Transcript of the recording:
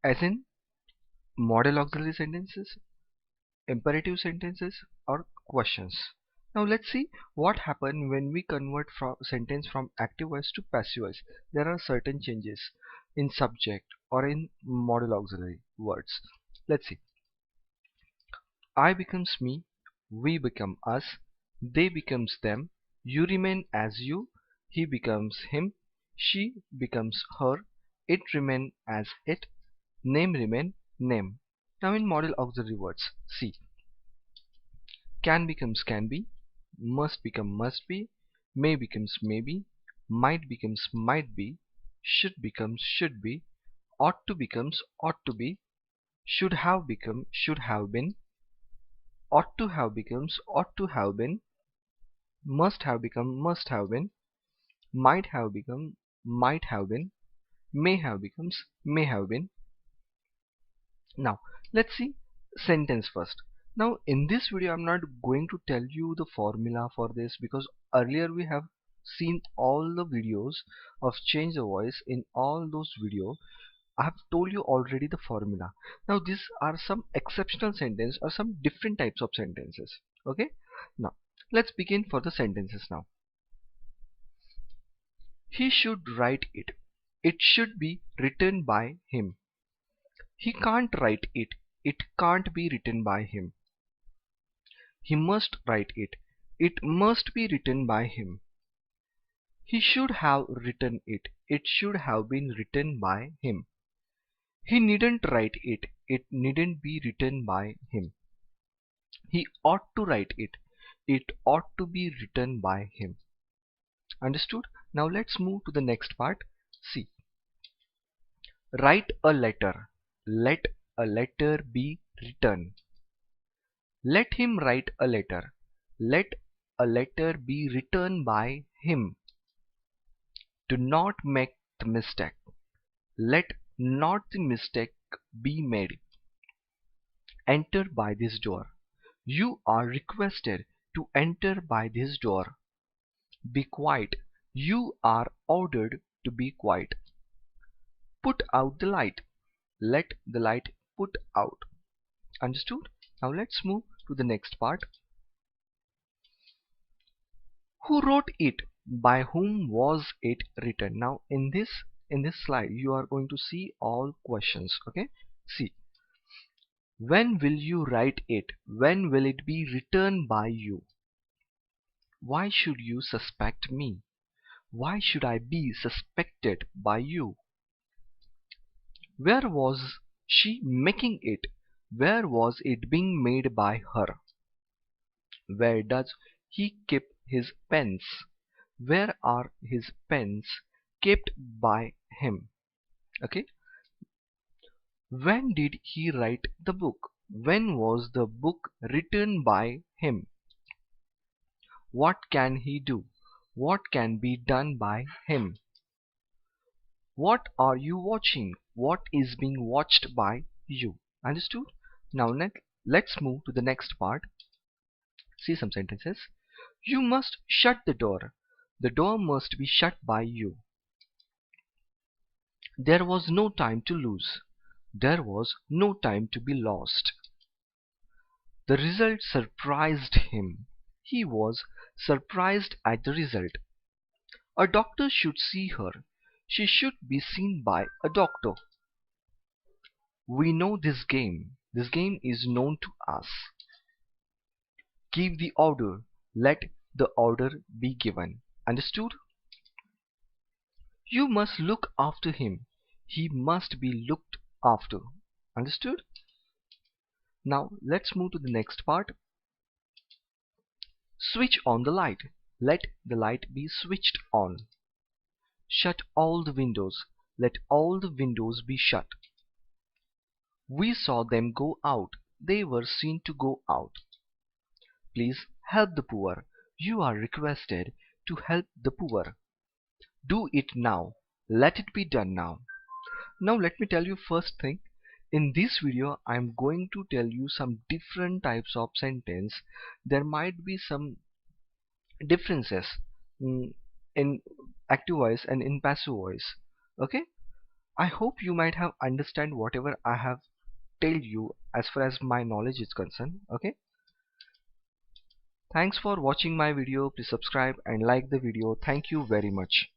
as in model auxiliary sentences, imperative sentences, or questions. Now let's see what happens when we convert from sentence from active voice to passive voice. There are certain changes in subject or in model auxiliary words. Let's see. I becomes me, we become us, they becomes them, you remain as you, he becomes him, she becomes her, it remain as it, name remain name. Now in model auxiliary words, see, can becomes can be, must become must be, may becomes maybe, might becomes might be, should becomes should be, ought to becomes ought to be, should have become should have been, ought to have becomes ought to have been, must have become must have been, might have become might have been, may have becomes may have been. Now let's see sentence first. Now in this video I'm not going to tell you the formula for this because earlier we have seen all the videos of change the voice. In all those videos I have told you already the formula. Now these are some exceptional sentences or some different types of sentences. Okay, now let's begin for the sentences now. He should write it. It should be written by him. He can't write it. It can't be written by him. He must write it. It must be written by him. He should have written it. It should have been written by him. He needn't write it. It needn't be written by him. He ought to write it. It ought to be written by him. Understood? Now let's move to the next part. See. Write a letter. Let a letter be written. Let him write a letter. Let a letter be written by him. Do not make the mistake. Let not the mistake be made. Enter by this door. You are requested to enter by this door. Be quiet. You are ordered to be quiet. Put out the light. Let the light put out. Understood? Now let's move to the next part. Who wrote it? By whom was it written? Now in this slide you are going to see all questions. Okay, see. When will you write it? When will it be written by you? Why should you suspect me? Why should I be suspected by you? Where was she making it? Where was it being made by her? Where does he keep his pens? Where are his pens kept by him? Okay. When did he write the book? When was the book written by him? What can he do? What can be done by him? What are you watching? What is being watched by you? Understood? Now let's move to the next part. See some sentences. You must shut the door. The door must be shut by you. There was no time to lose. There was no time to be lost. The result surprised him. He was surprised at the result. A doctor should see her. She should be seen by a doctor. We know this game. This game is known to us. Give the order. Let the order be given. Understood? You must look after him. He must be looked after. Understood? Now let's move to the next part. Switch on the light. Let the light be switched on. Shut all the windows. Let all the windows be shut. We saw them go out. They were seen to go out. Please help the poor. You are requested to help the poor. Do it now. Let it be done now. Now let me tell you first thing. In this video I am going to tell you some different types of sentence. There might be some differences in active voice and in passive voice. Okay, I hope you might have understand whatever I have told you as far as my knowledge is concerned. Okay. Thanks for watching my video. Please subscribe and like the video. Thank you very much.